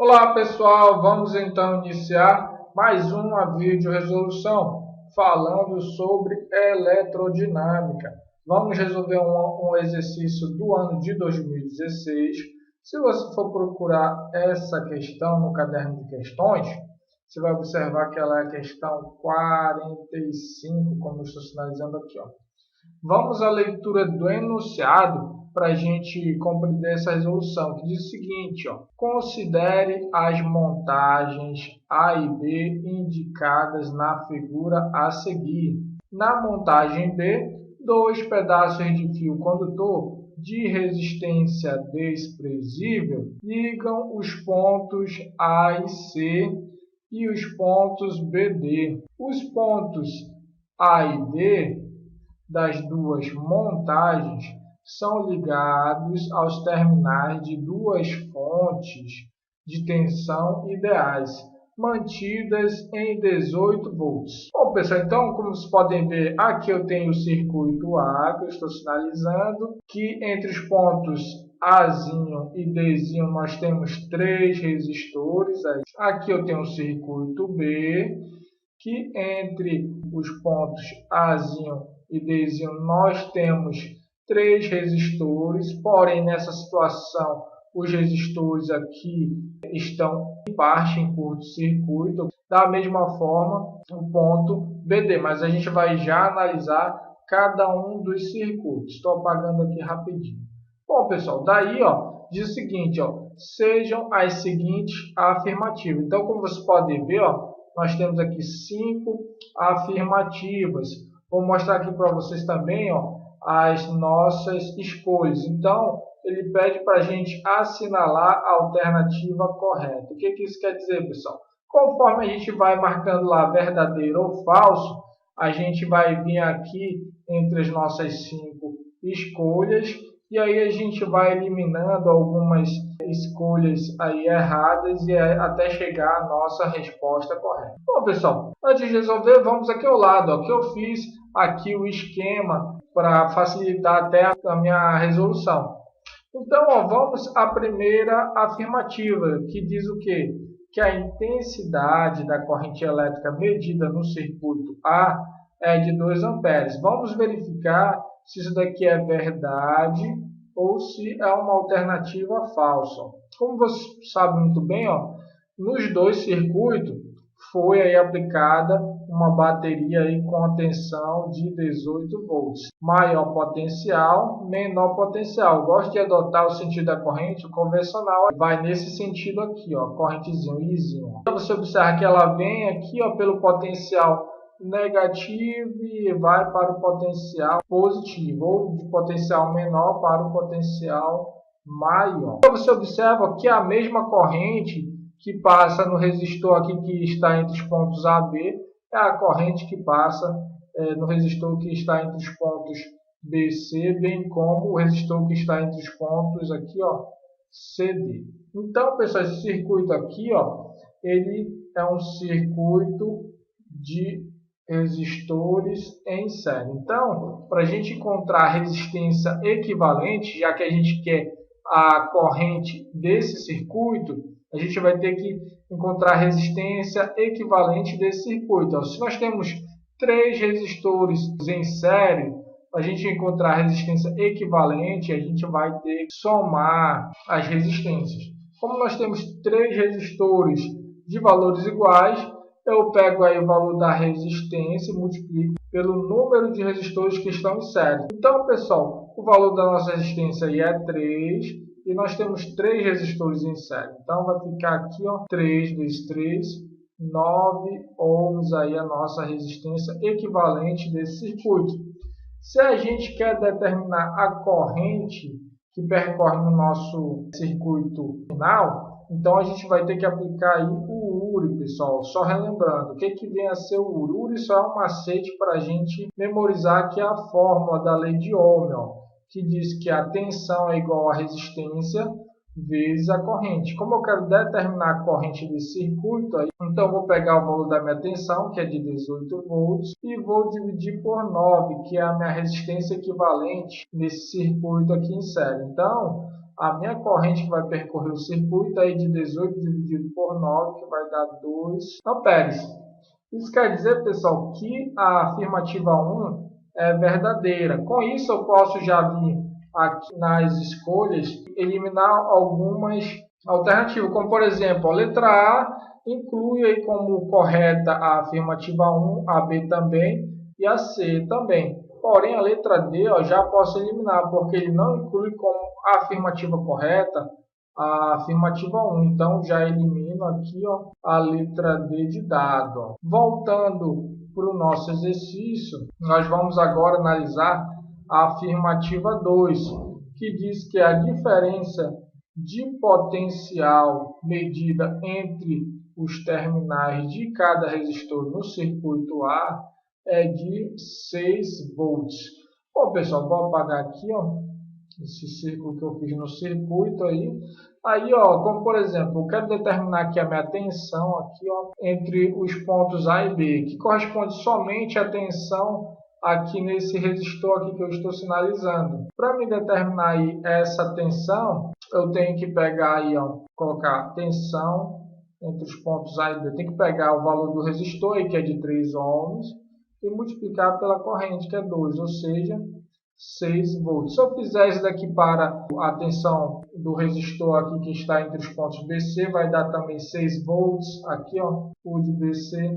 Olá pessoal, vamos então iniciar mais uma videoresolução falando sobre eletrodinâmica. Vamos resolver um exercício do ano de 2016. Se você for procurar essa questão no caderno de questões, você vai observar que ela é a questão 45, como eu estou sinalizando aqui. Vamos à leitura do enunciado para a gente compreender essa resolução, que diz o seguinte: considere as montagens A e B indicadas na figura a seguir. Na montagem B, dois pedaços de fio condutor de resistência desprezível ligam os pontos A e C e os pontos BD. Os pontos A e D das duas montagens são ligados aos terminais de duas fontes de tensão ideais, mantidas em 18 volts. Bom, pessoal, então, como vocês podem ver, aqui eu tenho o circuito A, que eu estou sinalizando, que entre os pontos Azinho e Dzinho nós temos 3 resistores. Aqui eu tenho o circuito B, que entre os pontos Azinho e Dzinho nós temos 3 resistores, porém nessa situação os resistores aqui estão em parte em curto-circuito, da mesma forma o ponto BD, mas a gente vai já analisar cada um dos circuitos. Estou apagando aqui rapidinho. Bom, pessoal, daí diz o seguinte, sejam as seguintes afirmativas. Então, como vocês podem ver, nós temos aqui 5 afirmativas. Vou mostrar aqui para vocês também as nossas escolhas. Então, ele pede para a gente assinalar a alternativa correta. O que isso quer dizer, pessoal? Conforme a gente vai marcando lá verdadeiro ou falso, a gente vai vir aqui entre as nossas 5 escolhas e aí a gente vai eliminando algumas escolhas aí erradas e até chegar à nossa resposta correta. Bom, pessoal, antes de resolver, vamos aqui ao lado, que eu fiz aqui o esquema para facilitar até a minha resolução. Então, vamos à primeira afirmativa, que diz o quê? Que a intensidade da corrente elétrica medida no circuito A é de 2 amperes. Vamos verificar se isso daqui é verdade ou se é uma alternativa falsa. Como você sabe muito bem, nos dois circuitos foi aí aplicada uma bateria aí com a tensão de 18 volts. Maior potencial, menor potencial. Eu gosto de adotar o sentido da corrente, o convencional vai nesse sentido aqui, correntezinho, Izinho. Então você observa que ela vem aqui pelo potencial negativo e vai para o potencial positivo, ou de potencial menor para o potencial maior. Então você observa que a mesma corrente que passa no resistor aqui que está entre os pontos A e B é a corrente que passa no resistor que está entre os pontos B e C, bem como o resistor que está entre os pontos aqui, CD. Então, pessoal, esse circuito aqui, ele é um circuito de resistores em série. Então, para a gente encontrar a resistência equivalente, já que a gente quer a corrente desse circuito, a gente vai ter que encontrar a resistência equivalente desse circuito. Então, se nós temos 3 resistores em série, para a gente encontrar a resistência equivalente, a gente vai ter que somar as resistências. Como nós temos 3 resistores de valores iguais, eu pego aí o valor da resistência e multiplico pelo número de resistores que estão em série. Então, pessoal, o valor da nossa resistência aí é 3 e nós temos 3 resistores em série. Então, vai ficar aqui 3 vezes 3, 9 ohms aí a nossa resistência equivalente desse circuito. Se a gente quer determinar a corrente que percorre no nosso circuito final, então a gente vai ter que aplicar aí o URI, pessoal. Só relembrando, o que vem a ser o URI? O URI só é um macete para a gente memorizar que é a fórmula da lei de Ohm, que diz que a tensão é igual à resistência vezes a corrente. Como eu quero determinar a corrente desse circuito, então eu vou pegar o valor da minha tensão, que é de 18 volts, e vou dividir por 9, que é a minha resistência equivalente nesse circuito aqui em série. Então, a minha corrente que vai percorrer o circuito é de 18 dividido por 9, que vai dar 2 amperes. Isso quer dizer, pessoal, que a afirmativa 1 é verdadeira. Com isso, eu posso já vir aqui nas escolhas eliminar algumas alternativas, como por exemplo, a letra A inclui aí como correta a afirmativa 1, a B também e a C também. Porém, a letra D já posso eliminar, porque ele não inclui como afirmativa correta a afirmativa 1. Então, já elimino aqui a letra D de dado. Voltando para o nosso exercício, nós vamos agora analisar a afirmativa 2, que diz que a diferença de potencial medida entre os terminais de cada resistor no circuito A é de 6 volts. Bom, pessoal, vou apagar aqui esse círculo que eu fiz no circuito aí. Aí, como por exemplo, eu quero determinar aqui a minha tensão aqui, entre os pontos A e B, que corresponde somente à tensão aqui nesse resistor aqui que eu estou sinalizando. Para me determinar aí essa tensão, eu tenho que pegar aí, colocar tensão entre os pontos A e B. Eu tenho que pegar o valor do resistor aí, que é de 3 ohms, e multiplicar pela corrente, que é 2, ou seja, 6 volts. Se eu fizer isso daqui para a tensão do resistor aqui que está entre os pontos BC, vai dar também 6 volts aqui, o de BC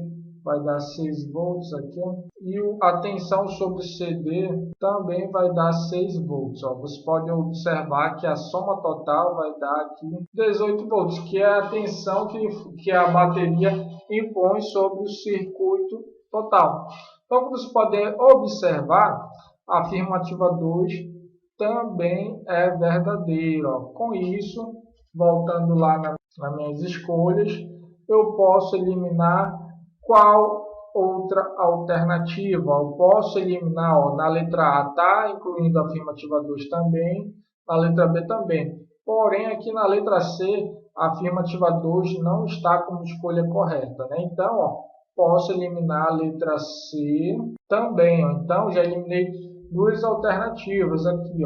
vai dar 6 volts aqui, e a tensão sobre CD também vai dar 6 volts. Você pode observar que a soma total vai dar aqui 18 volts, que é a tensão que a bateria impõe sobre o circuito total. Então, como vocês podem observar, a afirmativa 2 também é verdadeira. Com isso, voltando lá nas minhas escolhas, eu posso eliminar qual outra alternativa? Eu posso eliminar, na letra A está incluindo a afirmativa 2 também, na letra B também. Porém, aqui na letra C, a afirmativa 2 não está como escolha correta, né? Então, posso eliminar a letra C também. Então, já eliminei duas alternativas aqui.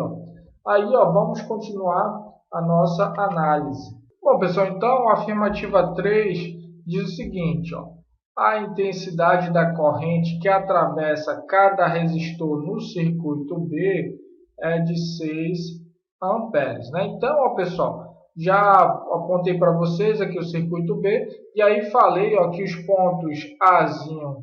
Aí, vamos continuar a nossa análise. Bom, pessoal, então a afirmativa 3 diz o seguinte, a intensidade da corrente que atravessa cada resistor no circuito B é de 6 amperes, né? Então, pessoal, já apontei para vocês aqui o circuito B e aí falei que os pontos Azinho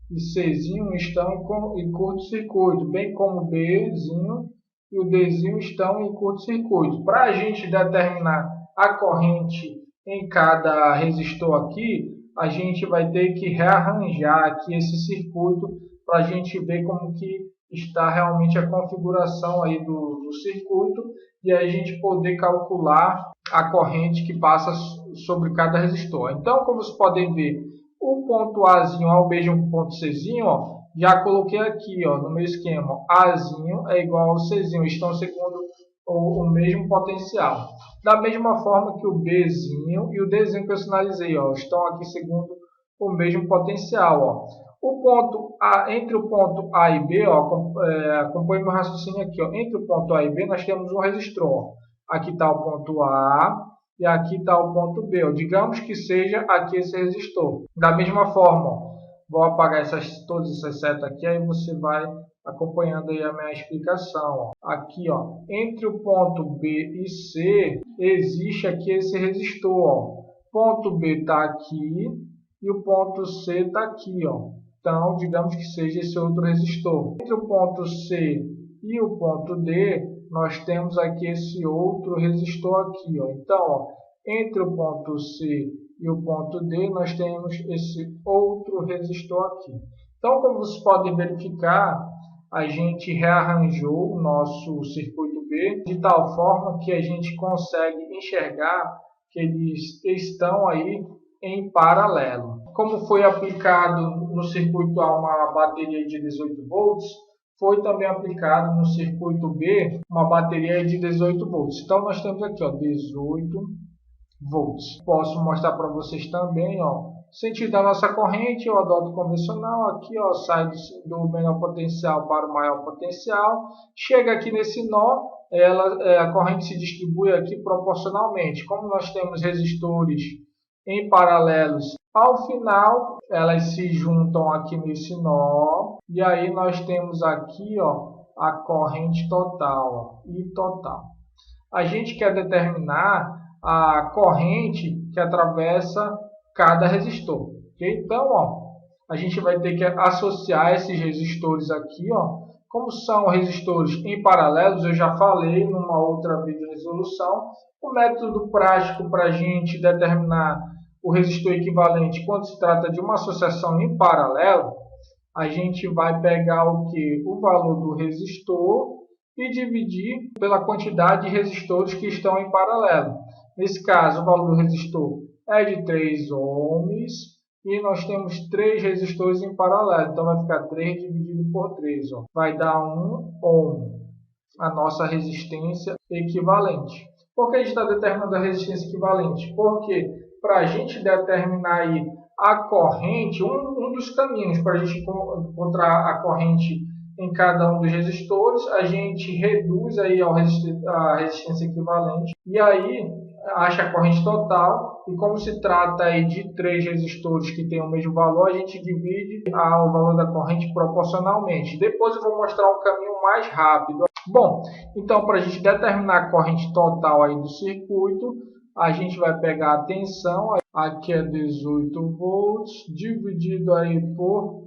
e Czinho estão em curto-circuito, bem como Bzinho e o Dzinho estão em curto-circuito. Para a gente determinar a corrente em cada resistor aqui, a gente vai ter que rearranjar aqui esse circuito para a gente ver como que está realmente a configuração aí do circuito e aí a gente poder calcular a corrente que passa sobre cada resistor. Então, como vocês podem ver, o ponto Azinho ao mesmo ponto Czinho, já coloquei aqui no meu esquema. Azinho é igual ao Czinho, estão segundo o mesmo potencial. Da mesma forma que o Bzinho e o Dzinho que eu sinalizei, estão aqui segundo o mesmo potencial. O ponto entre o ponto A e B, acompanhe meu raciocínio aqui, entre o ponto A e B nós temos um resistor. Aqui está o ponto A e aqui está o ponto B. Digamos que seja aqui esse resistor. Da mesma forma, vou apagar todas essas setas aqui, aí você vai acompanhando aí a minha explicação. Aqui, entre o ponto B e C, existe aqui esse resistor. Ponto B está aqui e o ponto C está aqui. Então, digamos que seja esse outro resistor. Entre o ponto C e o ponto D, nós temos aqui esse outro resistor aqui. Então, entre o ponto C e o ponto D, nós temos esse outro resistor aqui. Então, como vocês podem verificar, a gente rearranjou o nosso circuito B de tal forma que a gente consegue enxergar que eles estão aí em paralelo. Como foi aplicado no circuito A uma bateria de 18 volts, foi também aplicado no circuito B uma bateria de 18 volts. Então, nós temos aqui 18 volts. Posso mostrar para vocês também Sentido da nossa corrente, eu adoto o convencional, aqui ó, sai do menor potencial para o maior potencial, chega aqui nesse nó, a corrente se distribui aqui proporcionalmente. Como nós temos resistores em paralelos, ao final elas se juntam aqui nesse nó, e aí nós temos aqui ó, a corrente total, ó, I total. A gente quer determinar a corrente que atravessa cada resistor. Okay? Então, ó, a gente vai ter que associar esses resistores aqui. Ó. Como são resistores em paralelos, eu já falei numa outra videoresolução. O método prático para a gente determinar o resistor equivalente quando se trata de uma associação em paralelo, a gente vai pegar o que? O valor do resistor e dividir pela quantidade de resistores que estão em paralelo. Nesse caso, o valor do resistor é de 3 ohms e nós temos 3 resistores em paralelo. Então, vai ficar 3 dividido por 3. Ó. Vai dar 1 ohm, a nossa resistência equivalente. Por que a gente está determinando a resistência equivalente? Porque para a gente determinar aí a corrente, um dos caminhos para a gente encontrar a corrente em cada um dos resistores, a gente reduz aí a resistência equivalente e aí acha a corrente total, e como se trata aí de 3 resistores que têm o mesmo valor, a gente divide o valor da corrente proporcionalmente. Depois eu vou mostrar um caminho mais rápido. Bom, então para a gente determinar a corrente total aí do circuito, a gente vai pegar a tensão, aqui é 18 volts, dividido aí por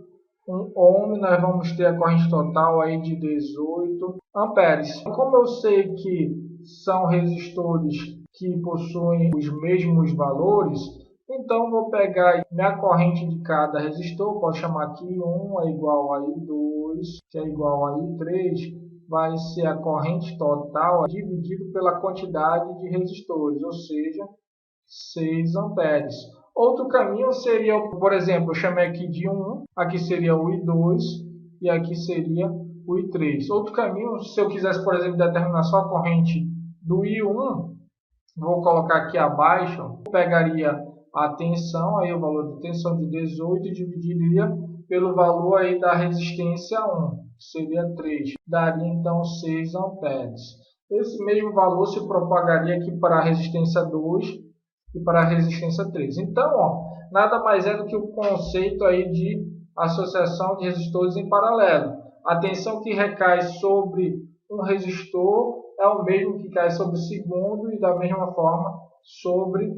1 ohm, nós vamos ter a corrente total aí de 18 amperes. Como eu sei que são resistores que possuem os mesmos valores, então vou pegar minha corrente de cada resistor, posso chamar aqui 1 é igual a I2, que é igual a I3, vai ser a corrente total dividido pela quantidade de resistores, ou seja, 6 amperes. Outro caminho seria, por exemplo, eu chamei aqui de 1, aqui seria o I2 e aqui seria o I3. Outro caminho, se eu quisesse, por exemplo, determinar só a corrente do I1, vou colocar aqui abaixo, eu pegaria a tensão, aí o valor da tensão de 18 e dividiria pelo valor aí da resistência 1, que seria 3. Daria então 6 amperes. Esse mesmo valor se propagaria aqui para a resistência 2 e para a resistência 3. Então, ó, nada mais é do que o conceito aí de associação de resistores em paralelo. A tensão que recai sobre um resistor é o mesmo que cai sobre o segundo e da mesma forma sobre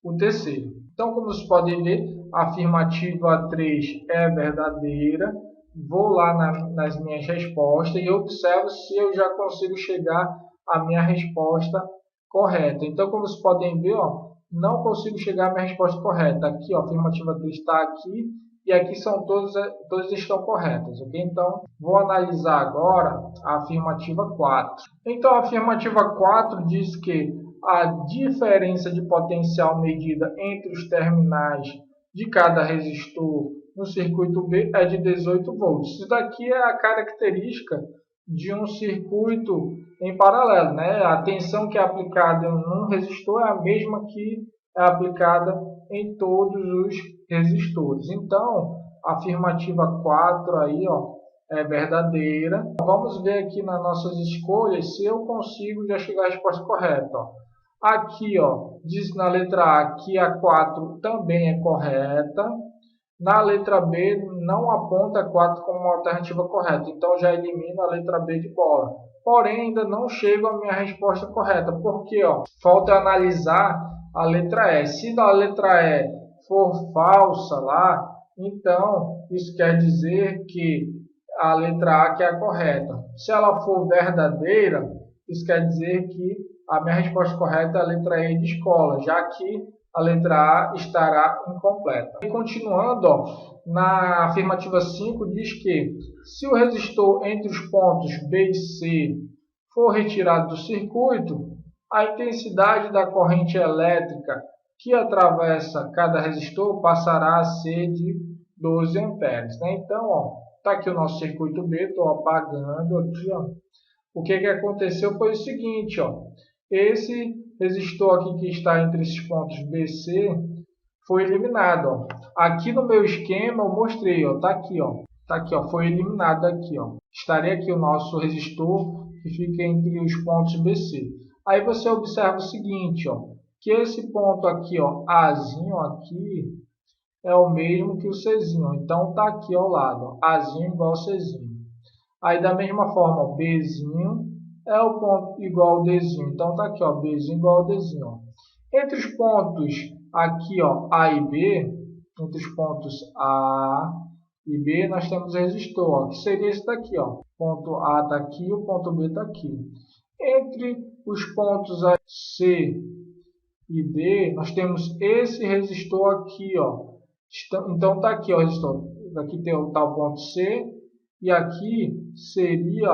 o terceiro. Então, como vocês podem ver, a afirmativa 3 é verdadeira. Vou lá nas minhas respostas e observo se eu já consigo chegar à minha resposta correta. Então, como vocês podem ver, ó, não consigo chegar à minha resposta correta. Aqui, ó, a afirmativa 3 está aqui e aqui são todas estão corretas. Okay? Então, vou analisar agora a afirmativa 4. Então, a afirmativa 4 diz que a diferença de potencial medida entre os terminais de cada resistor no circuito B é de 18 volts. Isso daqui é a característica de um circuito em paralelo, né? A tensão que é aplicada em um resistor é a mesma que é aplicada em todos os resistores. Então, a afirmativa 4 aí, ó, é verdadeira. Vamos ver aqui nas nossas escolhas se eu consigo já chegar à resposta correta. Ó. Aqui, ó, diz na letra A que a 4 também é correta. Na letra B, não aponta a 4 como uma alternativa correta. Então, já elimino a letra B de bola. Porém, ainda não chego à minha resposta correta. Porque ó, falta analisar a letra E. Se a letra E for falsa lá, então isso quer dizer que a letra A que é a correta. Se ela for verdadeira, isso quer dizer que a minha resposta correta é a letra E de escola, já que a letra A estará incompleta. E continuando, ó, na afirmativa 5 diz que se o resistor entre os pontos B e C for retirado do circuito, a intensidade da corrente elétrica que atravessa cada resistor passará a ser de 12 amperes. Né? Então, está aqui o nosso circuito B, estou apagando aqui. Ó. O que aconteceu foi o seguinte, ó, esse resistor aqui que está entre esses pontos B e C foi eliminado. Ó. Aqui no meu esquema eu mostrei, ó, tá aqui, ó. Tá aqui, ó, foi eliminado aqui, ó. Estaria aqui o nosso resistor que fica entre os pontos BC. Aí você observa o seguinte, ó, que esse ponto aqui, ó, Azinho aqui é o mesmo que o Czinho. Então tá aqui ao lado, ó, Azinho igual a Czinho. Aí da mesma forma, ó, Bzinho é o ponto igual ao Dzinho. Então tá aqui, ó, Bzinho igual ao Dzinho. Ó. Entre os pontos aqui, ó, A e B, entre os pontos A e B, nós temos resistor, ó, que seria esse daqui, ó. O ponto A está aqui, o ponto B está aqui. Entre os pontos C e D, nós temos esse resistor aqui, ó. Então está aqui, ó, o resistor. Aqui está o ponto C e aqui seria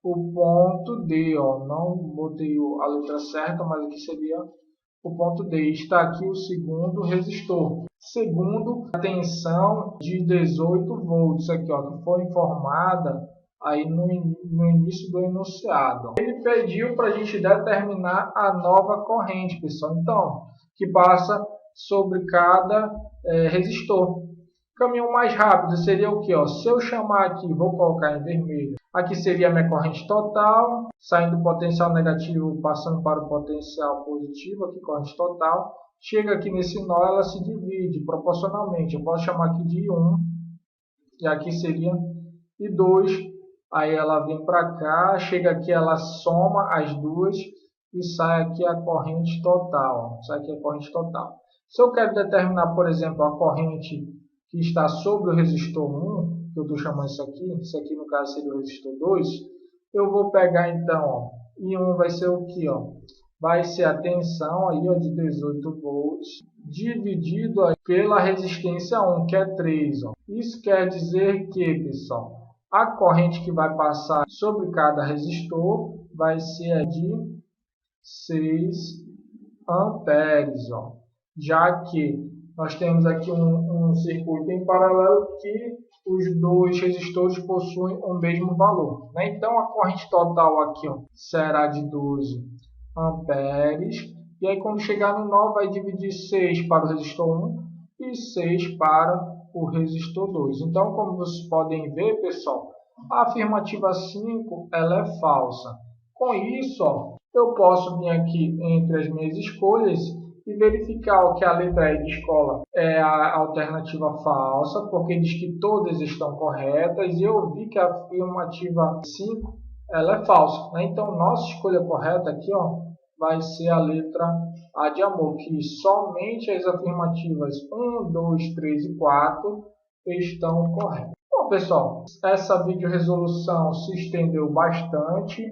o ponto D, ó. Não botei a letra certa, mas aqui seria o ponto D. Está aqui o segundo resistor. Segundo, a tensão de 18 volts aqui, ó, que foi informada aí no início do enunciado. Ele pediu para a gente determinar a nova corrente, pessoal. Então, que passa sobre cada resistor. O caminho mais rápido seria o que? Se eu chamar aqui, vou colocar em vermelho, aqui seria a minha corrente total, saindo do potencial negativo, passando para o potencial positivo, aqui corrente total. Chega aqui nesse nó, ela se divide proporcionalmente. Eu posso chamar aqui de I1, e aqui seria I2. Aí ela vem para cá, chega aqui, ela soma as duas e sai aqui a corrente total. Sai aqui a corrente total. Se eu quero determinar, por exemplo, a corrente que está sobre o resistor 1, que eu estou chamando isso aqui no caso seria o resistor 2, eu vou pegar então, ó, I1 vai ser o que? Vai ser a tensão aí, ó, de 18 volts, dividido aí pela resistência 1, que é 3. Ó. Isso quer dizer que, pessoal, a corrente que vai passar sobre cada resistor vai ser a de 6 amperes. Ó. Já que nós temos aqui um circuito em paralelo que os dois resistores possuem o mesmo valor. Né? Então, a corrente total aqui, ó, será de 12 amperes. E aí, quando chegar no nó, vai dividir 6 para o resistor 1 e 6 para o resistor 2. Então, como vocês podem ver, pessoal, a afirmativa 5 ela é falsa. Com isso, ó, eu posso vir aqui entre as minhas escolhas e verificar que a letra E de escola é a alternativa falsa, porque diz que todas estão corretas, e eu vi que a afirmativa 5 ela é falsa. Né? Então, nossa escolha correta aqui, ó, vai ser a letra A de amor, que somente as afirmativas 1, 2, 3 e 4 estão corretas. Bom, pessoal, essa videoresolução se estendeu bastante.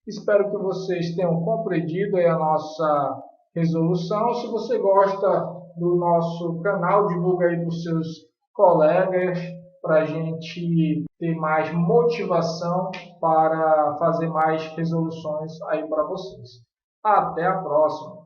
Espero que vocês tenham compreendido aí a nossa resolução. Se você gosta do nosso canal, divulga aí para os seus colegas para a gente ter mais motivação para fazer mais resoluções aí para vocês. Até a próxima!